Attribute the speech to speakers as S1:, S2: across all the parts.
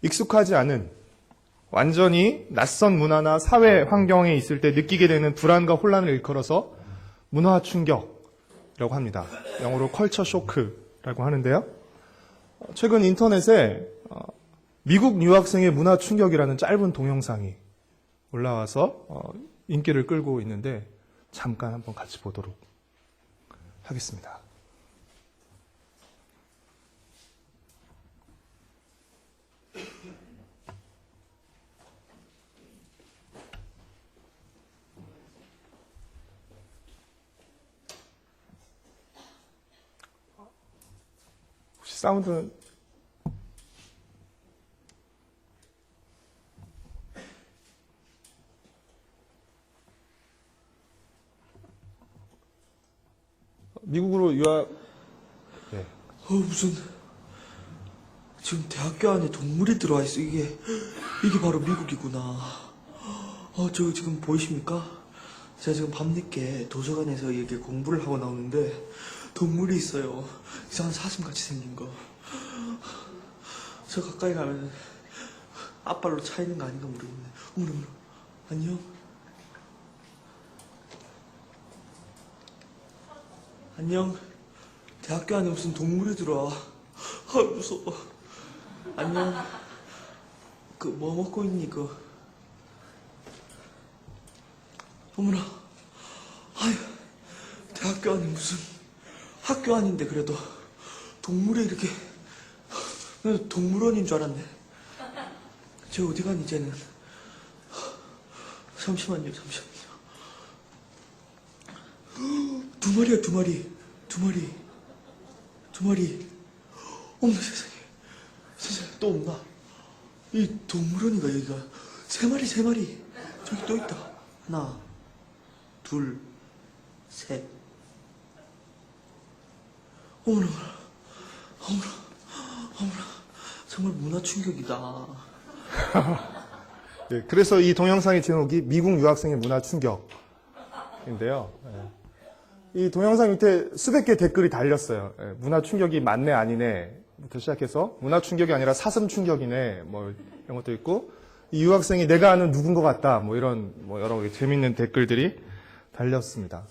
S1: 익숙하지 않은 완전히 낯선 문화나 사회 환경에 있을 때 느끼게 되는 불안과 혼란을 일컬어서 문화 충격이라고 합니다. 영어로 컬처 쇼크라고 하는데요. 최근 인터넷에 미국 유학생의 문화 충격이라는 짧은 동영상이 올라와서 인기를 끌고 있는데 잠깐 한번 같이 보도록 하겠습니다. 혹시 사운드는 미국으로 유학 네.
S2: 무슨 지금 대학교 안에 동물이 들어와 있어. 이게 바로 미국이구나. 저 지금 보이십니까? 제가 지금 밤늦게 도서관에서 이렇게 공부를 하고 나오는데 동물이 있어요. 이상한 사슴같이 생긴 거. 저 가까이 가면 앞발로 차 있는 거 아닌가 모르겠네. 어머나, 안녕. 안녕. 대학교 안에 무슨 동물이 들어와. 무서워. 안녕. 뭐 먹고 있니, 어머나. 아유, 대학교 안에 무슨 학교 아닌데 그래도 동물이 이렇게. 동물원인 줄 알았네. 쟤 어디 가니, 쟤는. 잠시만요. 두 마리야, 두 마리. 어머나 세상에, 또 없나? 이 동물원인가, 여기가? 세 마리. 저기 또 있다. 하나, 둘, 셋. 어머나. 정말 문화 충격이다.
S1: 네, 그래서 이 동영상의 제목이 미국 유학생의 문화 충격인데요. 이 동영상 밑에 수백 개의 댓글이 달렸어요. 문화 충격이 맞네 아니네부터 시작해서 문화 충격이 아니라 사슴 충격이네 뭐 이런 것도 있고, 이 유학생이 내가 아는 누군 것 같다 뭐 이런 여러 재밌는 댓글들이 달렸습니다.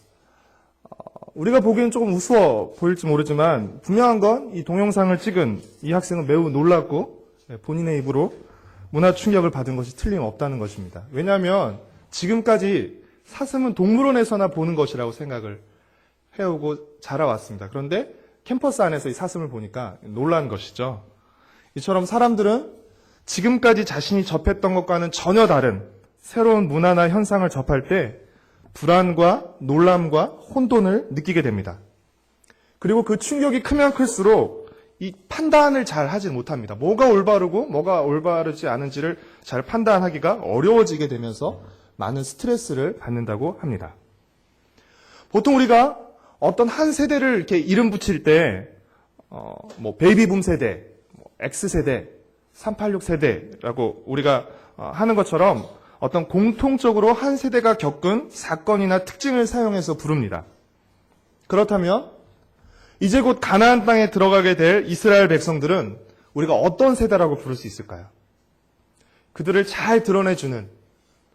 S1: 우리가 보기엔 조금 우스워 보일지 모르지만 분명한 건 이 동영상을 찍은 이 학생은 매우 놀랐고 본인의 입으로 문화 충격을 받은 것이 틀림없다는 것입니다. 왜냐하면 지금까지 사슴은 동물원에서나 보는 것이라고 생각을 해오고 자라왔습니다. 그런데 캠퍼스 안에서 이 사슴을 보니까 놀란 것이죠. 이처럼 사람들은 지금까지 자신이 접했던 것과는 전혀 다른 새로운 문화나 현상을 접할 때 불안과 놀람과 혼돈을 느끼게 됩니다. 그리고 그 충격이 크면 클수록 이 판단을 잘 하지 못합니다. 뭐가 올바르고 뭐가 올바르지 않은지를 잘 판단하기가 어려워지게 되면서 많은 스트레스를 받는다고 합니다. 보통 우리가 어떤 한 세대를 이렇게 이름 붙일 때, 베이비붐 세대, X세대, 386 세대라고 우리가 하는 것처럼 어떤 공통적으로 한 세대가 겪은 사건이나 특징을 사용해서 부릅니다. 그렇다면 이제 곧 가나안 땅에 들어가게 될 이스라엘 백성들은 우리가 어떤 세대라고 부를 수 있을까요? 그들을 잘 드러내주는,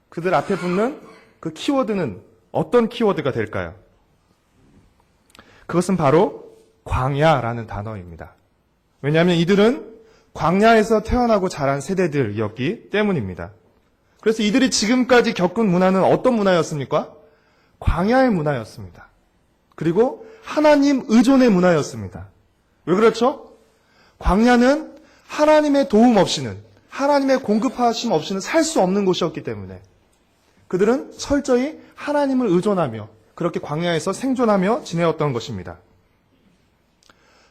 S1: 그들 앞에 붙는 그 키워드는 어떤 키워드가 될까요? 그것은 바로 광야라는 단어입니다. 왜냐하면 이들은 광야에서 태어나고 자란 세대들이었기 때문입니다. 그래서 이들이 지금까지 겪은 문화는 어떤 문화였습니까? 광야의 문화였습니다. 그리고 하나님 의존의 문화였습니다. 왜 그렇죠? 광야는 하나님의 도움 없이는, 하나님의 공급하심 없이는 살 수 없는 곳이었기 때문에 그들은 철저히 하나님을 의존하며 그렇게 광야에서 생존하며 지내었던 것입니다.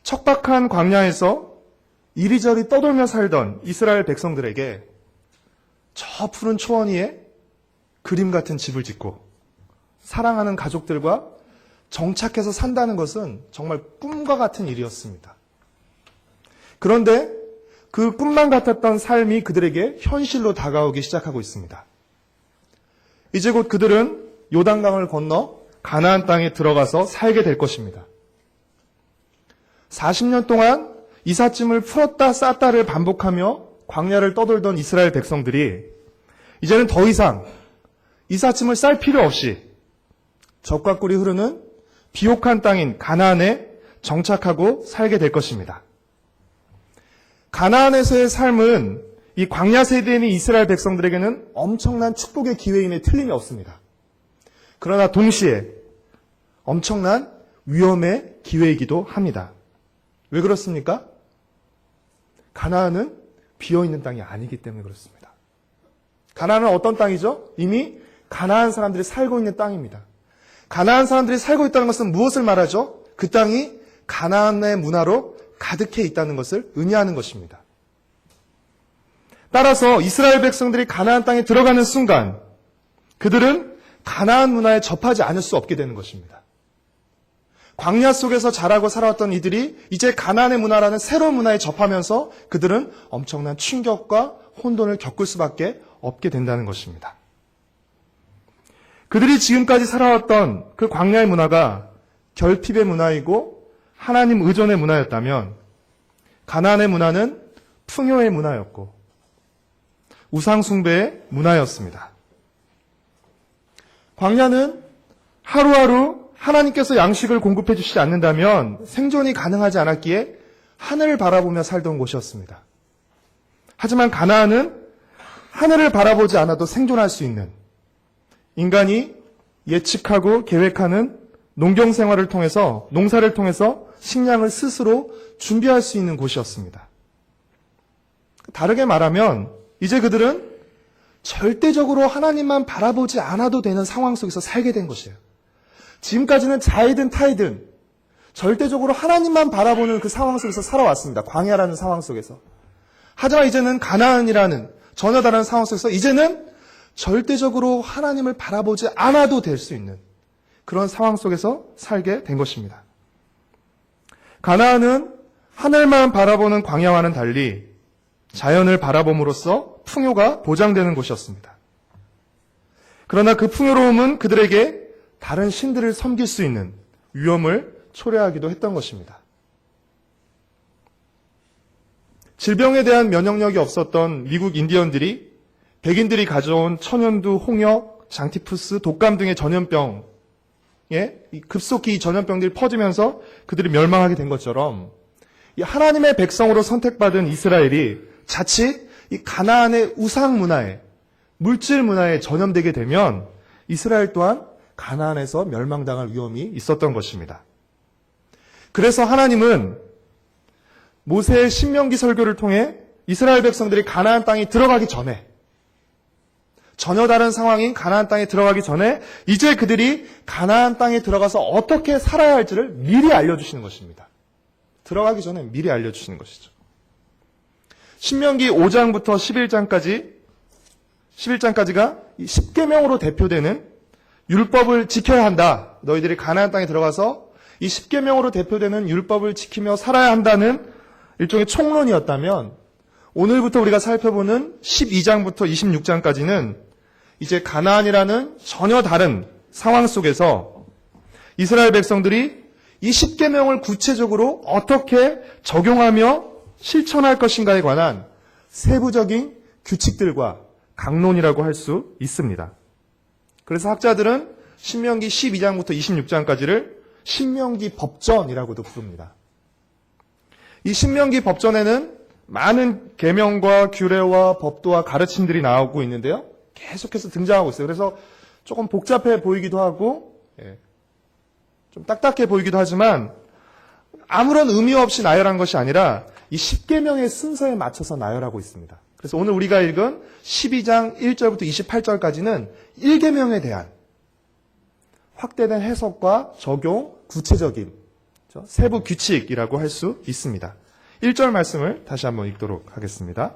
S1: 척박한 광야에서 이리저리 떠돌며 살던 이스라엘 백성들에게 저 푸른 초원 위에 그림 같은 집을 짓고 사랑하는 가족들과 정착해서 산다는 것은 정말 꿈과 같은 일이었습니다. 그런데 그 꿈만 같았던 삶이 그들에게 현실로 다가오기 시작하고 있습니다. 이제 곧 그들은 요단강을 건너 가나안 땅에 들어가서 살게 될 것입니다. 40년 동안 이삿짐을 풀었다 쌌다를 반복하며 광야를 떠돌던 이스라엘 백성들이 이제는 더 이상 이삿짐을 쌀 필요 없이 적과 꿀이 흐르는 비옥한 땅인 가나안에 정착하고 살게 될 것입니다. 가나안에서의 삶은 이 광야 세대인 이스라엘 백성들에게는 엄청난 축복의 기회임에 틀림이 없습니다. 그러나 동시에 엄청난 위험의 기회이기도 합니다. 왜 그렇습니까? 가나안은 비어있는 땅이 아니기 때문에 그렇습니다. 가나안은 어떤 땅이죠? 이미 가나안 사람들이 살고 있는 땅입니다. 가나안 사람들이 살고 있다는 것은 무엇을 말하죠? 그 땅이 가나안의 문화로 가득해 있다는 것을 의미하는 것입니다. 따라서 이스라엘 백성들이 가나안 땅에 들어가는 순간 그들은 가나안 문화에 접하지 않을 수 없게 되는 것입니다. 광야 속에서 자라고 살아왔던 이들이 이제 가나안의 문화라는 새로운 문화에 접하면서 그들은 엄청난 충격과 혼돈을 겪을 수밖에 없게 된다는 것입니다. 그들이 지금까지 살아왔던 그 광야의 문화가 결핍의 문화이고 하나님 의존의 문화였다면 가나안의 문화는 풍요의 문화였고 우상숭배의 문화였습니다. 광야는 하루하루 하나님께서 양식을 공급해 주시지 않는다면 생존이 가능하지 않았기에 하늘을 바라보며 살던 곳이었습니다. 하지만 가나안은 하늘을 바라보지 않아도 생존할 수 있는 인간이 예측하고 계획하는 농경 생활을 통해서 농사를 통해서 식량을 스스로 준비할 수 있는 곳이었습니다. 다르게 말하면 이제 그들은 절대적으로 하나님만 바라보지 않아도 되는 상황 속에서 살게 된 것이에요. 지금까지는 자이든 타이든 절대적으로 하나님만 바라보는 그 상황 속에서 살아왔습니다. 광야라는 상황 속에서. 하지만 이제는 가나안이라는 전혀 다른 상황 속에서 이제는 절대적으로 하나님을 바라보지 않아도 될 수 있는 그런 상황 속에서 살게 된 것입니다. 가나안은 하늘만 바라보는 광야와는 달리 자연을 바라봄으로써 풍요가 보장되는 곳이었습니다. 그러나 그 풍요로움은 그들에게 다른 신들을 섬길 수 있는 위험을 초래하기도 했던 것입니다. 질병에 대한 면역력이 없었던 미국 인디언들이 백인들이 가져온 천연두, 홍역, 장티푸스, 독감 등의 전염병에 급속히 이 전염병들이 퍼지면서 그들이 멸망하게 된 것처럼 이 하나님의 백성으로 선택받은 이스라엘이 자칫 이 가나안의 우상 문화에, 물질 문화에 전염되게 되면 이스라엘 또한 가나안에서 멸망당할 위험이 있었던 것입니다. 그래서 하나님은 모세의 신명기 설교를 통해 이스라엘 백성들이 가나안 땅에 들어가기 전에 전혀 다른 상황인 가나안 땅에 들어가기 전에 이제 그들이 가나안 땅에 들어가서 어떻게 살아야 할지를 미리 알려주시는 것입니다. 들어가기 전에 미리 알려주시는 것이죠. 신명기 5장부터 11장까지가 10계명으로 대표되는 율법을 지켜야 한다. 너희들이 가나안 땅에 들어가서 이 10계명으로 대표되는 율법을 지키며 살아야 한다는 일종의 총론이었다면 오늘부터 우리가 살펴보는 12장부터 26장까지는 이제 가나안이라는 전혀 다른 상황 속에서 이스라엘 백성들이 이 10계명을 구체적으로 어떻게 적용하며 실천할 것인가에 관한 세부적인 규칙들과 강론이라고 할 수 있습니다. 그래서 학자들은 신명기 12장부터 26장까지를 신명기 법전이라고도 부릅니다. 이 신명기 법전에는 많은 계명과 규례와 법도와 가르침들이 나오고 있는데요. 계속해서 등장하고 있어요. 그래서 조금 복잡해 보이기도 하고 좀 딱딱해 보이기도 하지만 아무런 의미 없이 나열한 것이 아니라 이 10계명의 순서에 맞춰서 나열하고 있습니다. 그래서 오늘 우리가 읽은 12장 1절부터 28절까지는 1계명에 대한 확대된 해석과 적용, 구체적인 세부 규칙이라고 할 수 있습니다. 1절 말씀을 다시 한번 읽도록 하겠습니다.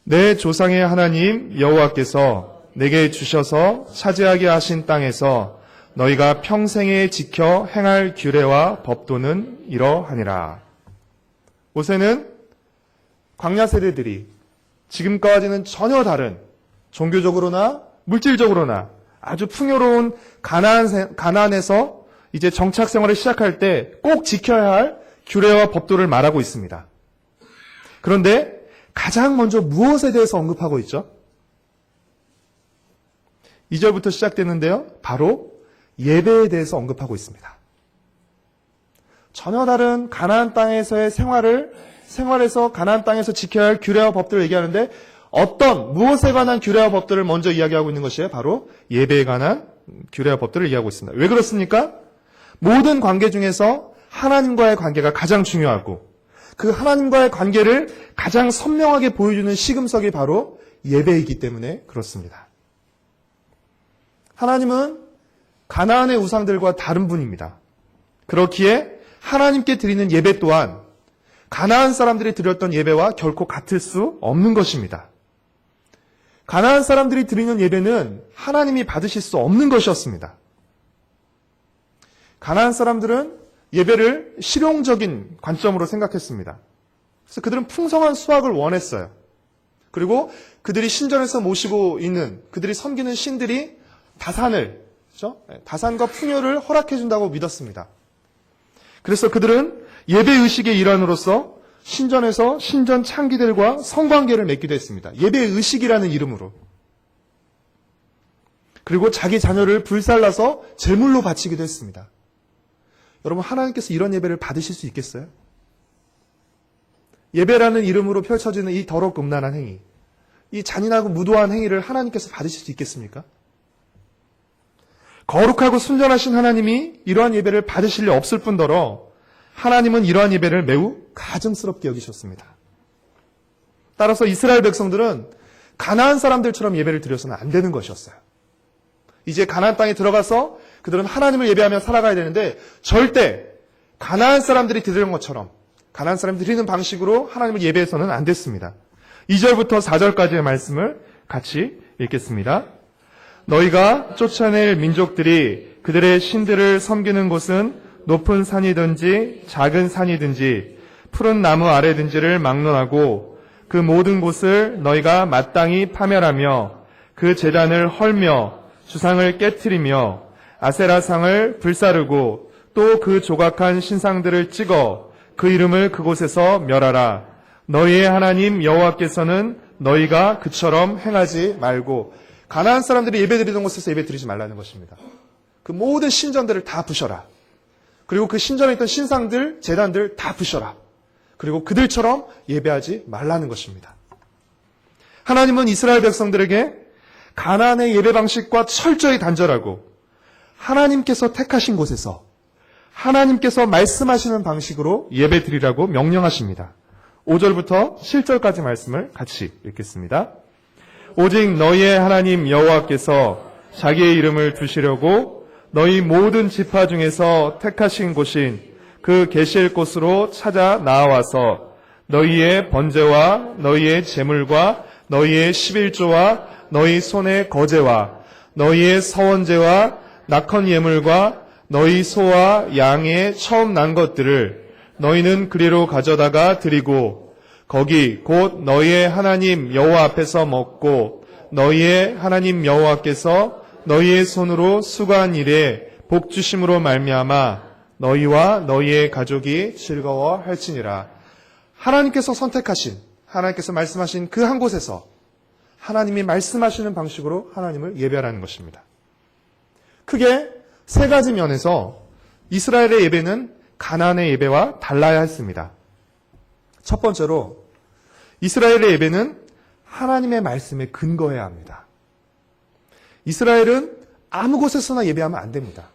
S1: 내 조상의 하나님 여호와께서 내게 주셔서 차지하게 하신 땅에서 너희가 평생에 지켜 행할 규례와 법도는 이러하니라. 모세는 광야 세대들이 지금까지는 전혀 다른 종교적으로나 물질적으로나 아주 풍요로운 가나안에서 이제 정착 생활을 시작할 때 꼭 지켜야 할 규례와 법도를 말하고 있습니다. 그런데 가장 먼저 무엇에 대해서 언급하고 있죠? 2절부터 시작되는데요. 바로 예배에 대해서 언급하고 있습니다. 전혀 다른 가나안 땅에서의 생활에서 가나안 땅에서 지켜야 할 규례와 법들을 얘기하는데 무엇에 관한 규례와 법들을 먼저 이야기하고 있는 것이에요? 바로 예배에 관한 규례와 법들을 이야기하고 있습니다. 왜 그렇습니까? 모든 관계 중에서 하나님과의 관계가 가장 중요하고 그 하나님과의 관계를 가장 선명하게 보여주는 시금석이 바로 예배이기 때문에 그렇습니다. 하나님은 가나안의 우상들과 다른 분입니다. 그렇기에 하나님께 드리는 예배 또한 가나안 사람들이 드렸던 예배와 결코 같을 수 없는 것입니다. 가나안 사람들이 드리는 예배는 하나님이 받으실 수 없는 것이었습니다. 가나안 사람들은 예배를 실용적인 관점으로 생각했습니다. 그래서 그들은 풍성한 수확을 원했어요. 그리고 그들이 신전에서 모시고 있는 그들이 섬기는 신들이 그렇죠? 다산과 풍요를 허락해 준다고 믿었습니다. 그래서 그들은 예배 의식의 일환으로서 신전에서 신전 창기들과 성관계를 맺기도 했습니다. 예배 의식이라는 이름으로. 그리고 자기 자녀를 불살라서 제물로 바치기도 했습니다. 여러분, 하나님께서 이런 예배를 받으실 수 있겠어요? 예배라는 이름으로 펼쳐지는 이 더럽고 음란한 행위, 이 잔인하고 무도한 행위를 하나님께서 받으실 수 있겠습니까? 거룩하고 순전하신 하나님이 이러한 예배를 받으실 리 없을 뿐더러 하나님은 이러한 예배를 매우 가증스럽게 여기셨습니다. 따라서 이스라엘 백성들은 가나안 사람들처럼 예배를 드려서는 안 되는 것이었어요. 이제 가나안 땅에 들어가서 그들은 하나님을 예배하며 살아가야 되는데 절대 가나안 사람들이 드리는 것처럼 가나안 사람들이 드리는 방식으로 하나님을 예배해서는 안 됐습니다. 2절부터 4절까지의 말씀을 같이 읽겠습니다. 너희가 쫓아낼 민족들이 그들의 신들을 섬기는 곳은 높은 산이든지 작은 산이든지 푸른 나무 아래든지를 막론하고 그 모든 곳을 너희가 마땅히 파멸하며 그 제단을 헐며 주상을 깨트리며 아세라상을 불사르고 또 그 조각한 신상들을 찍어 그 이름을 그곳에서 멸하라. 너희의 하나님 여호와께서는 너희가 그처럼 행하지 말고. 가나안 사람들이 예배드리던 곳에서 예배드리지 말라는 것입니다. 그 모든 신전들을 다 부셔라. 그리고 그 신전에 있던 신상들, 제단들 다 부셔라. 그리고 그들처럼 예배하지 말라는 것입니다. 하나님은 이스라엘 백성들에게 가나안의 예배 방식과 철저히 단절하고 하나님께서 택하신 곳에서 하나님께서 말씀하시는 방식으로 예배드리라고 명령하십니다. 5절부터 7절까지 말씀을 같이 읽겠습니다. 오직 너희의 하나님 여호와께서 자기의 이름을 두시려고 너희 모든 지파 중에서 택하신 곳인 그 계실 곳으로 찾아 나와서 너희의 번제와 너희의 제물과 너희의 11조와 너희 손의 거제와 너희의 서원제와 낙헌 예물과 너희 소와 양의 처음 난 것들을 너희는 그리로 가져다가 드리고 거기 곧 너희의 하나님 여호와 앞에서 먹고 너희의 하나님 여호와께서 너희의 손으로 수고한 일에 복 주심으로 말미암아 너희와 너희의 가족이 즐거워할지니라. 하나님께서 선택하신, 하나님께서 말씀하신 그 한 곳에서 하나님이 말씀하시는 방식으로 하나님을 예배하라는 것입니다. 크게 세 가지 면에서 이스라엘의 예배는 가나안의 예배와 달라야 했습니다. 첫 번째로 이스라엘의 예배는 하나님의 말씀에 근거해야 합니다. 이스라엘은 아무 곳에서나 예배하면 안 됩니다.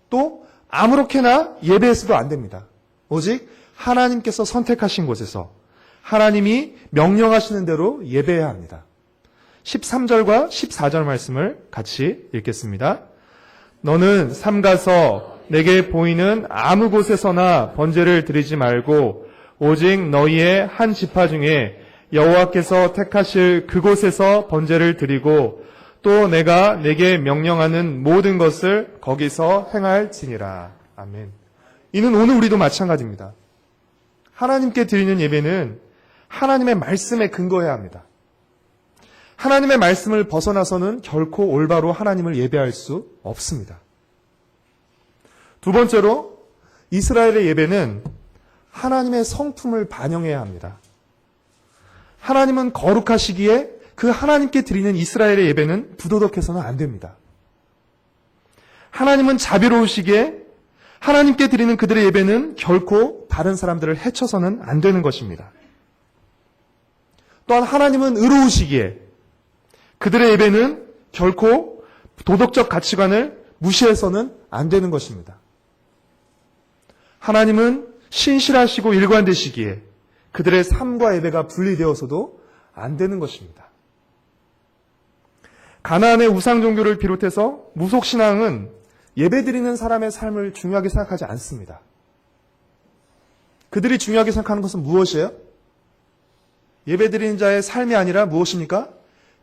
S1: 또 아무렇게나 예배해서도 안 됩니다. 오직 하나님께서 선택하신 곳에서 하나님이 명령하시는 대로 예배해야 합니다. 13절과 14절 말씀을 같이 읽겠습니다. 너는 삼가서 내게 보이는 아무 곳에서나 번제를 드리지 말고 오직 너희의 한 지파 중에 여호와께서 택하실 그곳에서 번제를 드리고 또 내가 내게 명령하는 모든 것을 거기서 행할지니라. 아멘. 이는 오늘 우리도 마찬가지입니다. 하나님께 드리는 예배는 하나님의 말씀에 근거해야 합니다. 하나님의 말씀을 벗어나서는 결코 올바로 하나님을 예배할 수 없습니다. 두 번째로 이스라엘의 예배는 하나님의 성품을 반영해야 합니다. 하나님은 거룩하시기에 그 하나님께 드리는 이스라엘의 예배는 부도덕해서는 안 됩니다. 하나님은 자비로우시기에 하나님께 드리는 그들의 예배는 결코 다른 사람들을 해쳐서는 안 되는 것입니다. 또한 하나님은 의로우시기에 그들의 예배는 결코 도덕적 가치관을 무시해서는 안 되는 것입니다. 하나님은 신실하시고 일관되시기에 그들의 삶과 예배가 분리되어서도 안 되는 것입니다. 가나안의 우상 종교를 비롯해서 무속신앙은 예배드리는 사람의 삶을 중요하게 생각하지 않습니다. 그들이 중요하게 생각하는 것은 무엇이에요? 예배드리는 자의 삶이 아니라 무엇입니까?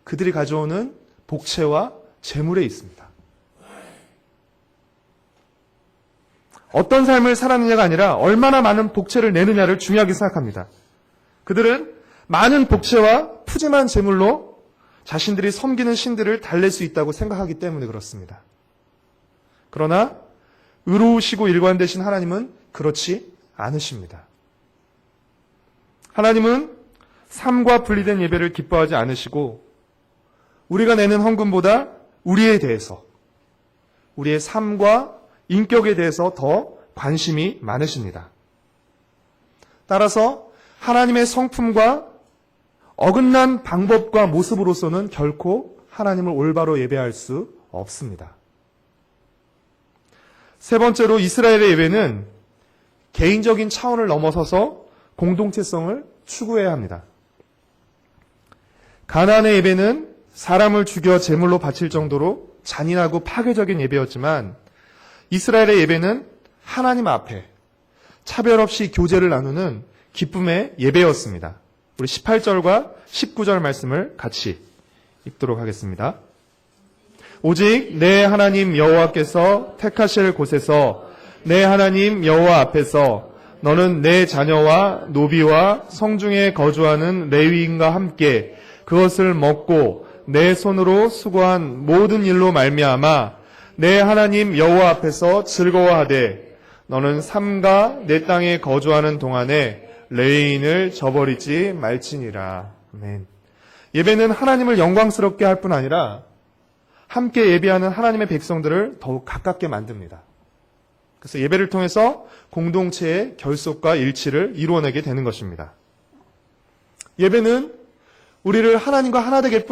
S1: 그들이 가져오는 복채와 재물에 있습니다. 어떤 삶을 살았느냐가 아니라 얼마나 많은 복채를 내느냐를 중요하게 생각합니다. 그들은 많은 복채와 푸짐한 재물로 자신들이 섬기는 신들을 달랠 수 있다고 생각하기 때문에 그렇습니다. 그러나 의로우시고 일관되신 하나님은 그렇지 않으십니다. 하나님은 삶과 분리된 예배를 기뻐하지 않으시고 우리가 내는 헌금보다 우리에 대해서, 우리의 삶과 인격에 대해서 더 관심이 많으십니다. 따라서 하나님의 성품과 어긋난 방법과 모습으로서는 결코 하나님을 올바로 예배할 수 없습니다. 세 번째로 이스라엘의 예배는 개인적인 차원을 넘어서서 공동체성을 추구해야 합니다. 가나안의 예배는 사람을 죽여 제물로 바칠 정도로 잔인하고 파괴적인 예배였지만 이스라엘의 예배는 하나님 앞에 차별 없이 교제를 나누는 기쁨의 예배였습니다. 우리 18절과 19절 말씀을 같이 읽도록 하겠습니다. 오직 내 하나님 여호와께서 택하실 곳에서 내 하나님 여호와 앞에서 너는 내 자녀와 노비와 성중에 거주하는 레위인과 함께 그것을 먹고 내 손으로 수고한 모든 일로 말미암아 내 하나님 여호와 앞에서 즐거워하되 너는 삼가 내 땅에 거주하는 동안에 레위인을 저버리지 말지니라. 아멘. 예배는 하나님을 영광스럽게 할 뿐 아니라 함께 예배하는 하나님의 백성들을 더욱 가깝게 만듭니다. 그래서 예배를 통해서 공동체의 결속과 일치를 이루어내게 되는 것입니다. 예배는 우리를 하나님과 하나 되게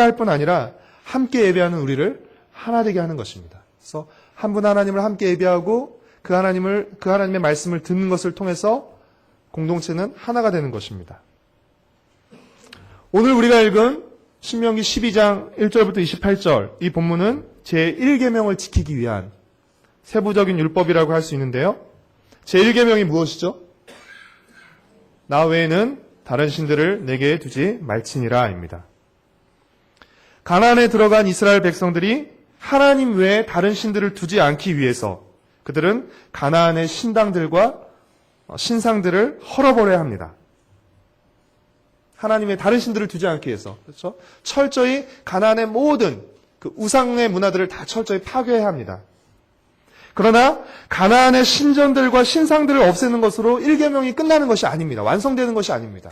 S1: 할 뿐 아니라 함께 예배하는 우리를 하나 되게 하는 것입니다. 그래서 한 분 하나님을 함께 예배하고 그 하나님의 말씀을 듣는 것을 통해서 공동체는 하나가 되는 것입니다. 오늘 우리가 읽은 신명기 12장 1절부터 28절 이 본문은 제1계명을 지키기 위한 세부적인 율법이라고 할 수 있는데요. 제1계명이 무엇이죠? 나 외에는 다른 신들을 내게 두지 말지니라입니다. 가나안에 들어간 이스라엘 백성들이 하나님 외에 다른 신들을 두지 않기 위해서 그들은 가나안의 신당들과 신상들을 헐어버려야 합니다. 하나님 외에 다른 신들을 두지 않기 위해서 그렇죠? 철저히 가나안의 모든 그 우상의 문화들을 다 철저히 파괴해야 합니다. 그러나 가나안의 신전들과 신상들을 없애는 것으로 1계명이 끝나는 것이 아닙니다. 완성되는 것이 아닙니다.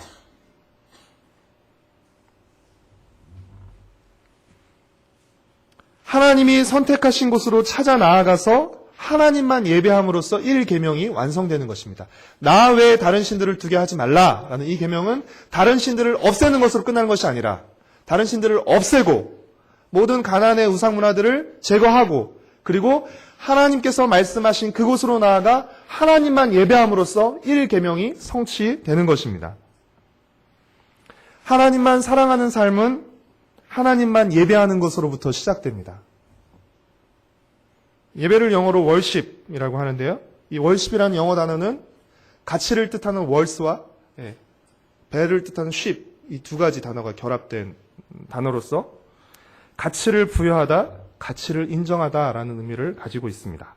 S1: 하나님이 선택하신 곳으로 찾아 나아가서 하나님만 예배함으로써 1계명이 완성되는 것입니다. 나 외에 다른 신들을 두게 하지 말라라는 이 계명은 다른 신들을 없애는 것으로 끝나는 것이 아니라 다른 신들을 없애고 모든 가나안의 우상 문화들을 제거하고 그리고 하나님께서 말씀하신 그곳으로 나아가 하나님만 예배함으로써 1계명이 성취되는 것입니다. 하나님만 사랑하는 삶은 하나님만 예배하는 것으로부터 시작됩니다. 예배를 영어로 월십이라고 하는데요. 이 월십이라는 영어 단어는 가치를 뜻하는 월스와 배를 뜻하는 쉽, 이 두 가지 단어가 결합된 단어로서 가치를 부여하다, 가치를 인정하다라는 의미를 가지고 있습니다.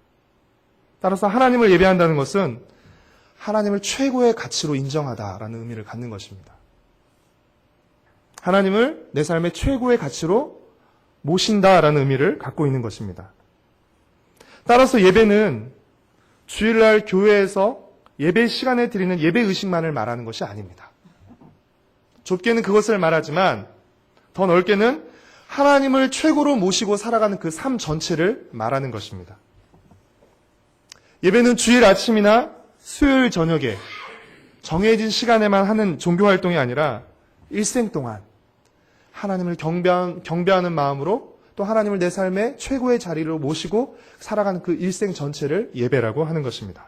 S1: 따라서 하나님을 예배한다는 것은 하나님을 최고의 가치로 인정하다라는 의미를 갖는 것입니다. 하나님을 내 삶의 최고의 가치로 모신다라는 의미를 갖고 있는 것입니다. 따라서 예배는 주일날 교회에서 예배 시간에 드리는 예배 의식만을 말하는 것이 아닙니다. 좁게는 그것을 말하지만 더 넓게는 하나님을 최고로 모시고 살아가는 그 삶 전체를 말하는 것입니다. 예배는 주일 아침이나 수요일 저녁에 정해진 시간에만 하는 종교 활동이 아니라 일생 동안 하나님을 경배하는 마음으로 또 하나님을 내 삶의 최고의 자리로 모시고 살아가는 그 일생 전체를 예배라고 하는 것입니다.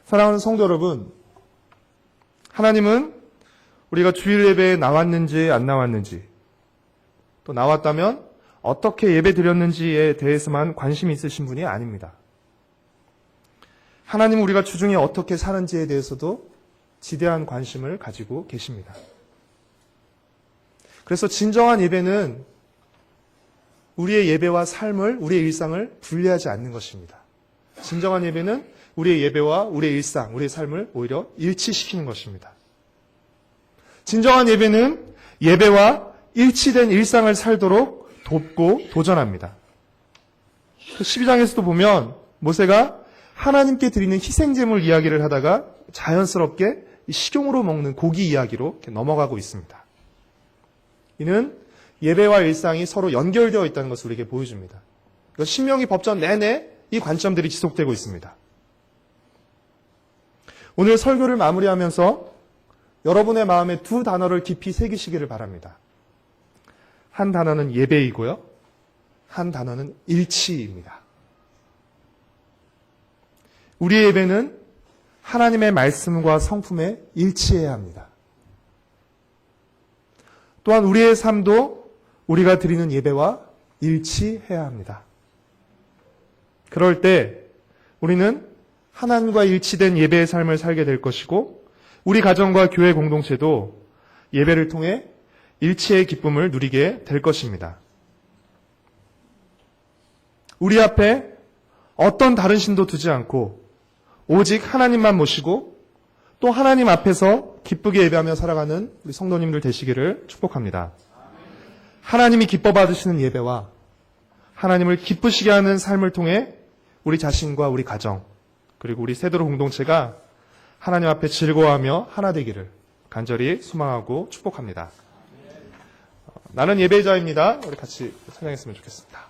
S1: 사랑하는 성도 여러분, 하나님은 우리가 주일 예배에 나왔는지 안 나왔는지, 또 나왔다면 어떻게 예배 드렸는지에 대해서만 관심이 있으신 분이 아닙니다. 하나님은 우리가 주중에 어떻게 사는지에 대해서도 지대한 관심을 가지고 계십니다. 그래서 진정한 예배는 우리의 예배와 삶을, 우리의 일상을 분리하지 않는 것입니다. 진정한 예배는 우리의 예배와 우리의 일상, 우리의 삶을 오히려 일치시키는 것입니다. 진정한 예배는 예배와 일치된 일상을 살도록 돕고 도전합니다. 12장에서도 보면 모세가 하나님께 드리는 희생제물 이야기를 하다가 자연스럽게 식용으로 먹는 고기 이야기로 이렇게 넘어가고 있습니다. 이는 예배와 일상이 서로 연결되어 있다는 것을 우리에게 보여줍니다. 신명기 법전 내내 이 관점들이 지속되고 있습니다. 오늘 설교를 마무리하면서 여러분의 마음에 두 단어를 깊이 새기시기를 바랍니다. 한 단어는 예배이고요. 한 단어는 일치입니다. 우리의 예배는 하나님의 말씀과 성품에 일치해야 합니다. 또한 우리의 삶도 우리가 드리는 예배와 일치해야 합니다. 그럴 때 우리는 하나님과 일치된 예배의 삶을 살게 될 것이고 우리 가정과 교회 공동체도 예배를 통해 일치의 기쁨을 누리게 될 것입니다. 우리 앞에 어떤 다른 신도 두지 않고 오직 하나님만 모시고 또 하나님 앞에서 기쁘게 예배하며 살아가는 우리 성도님들 되시기를 축복합니다. 하나님이 기뻐 받으시는 예배와 하나님을 기쁘시게 하는 삶을 통해 우리 자신과 우리 가정 그리고 우리 세도로 공동체가 하나님 앞에 즐거워하며 하나 되기를 간절히 소망하고 축복합니다. 나는 예배자입니다. 우리 같이 찬양했으면 좋겠습니다.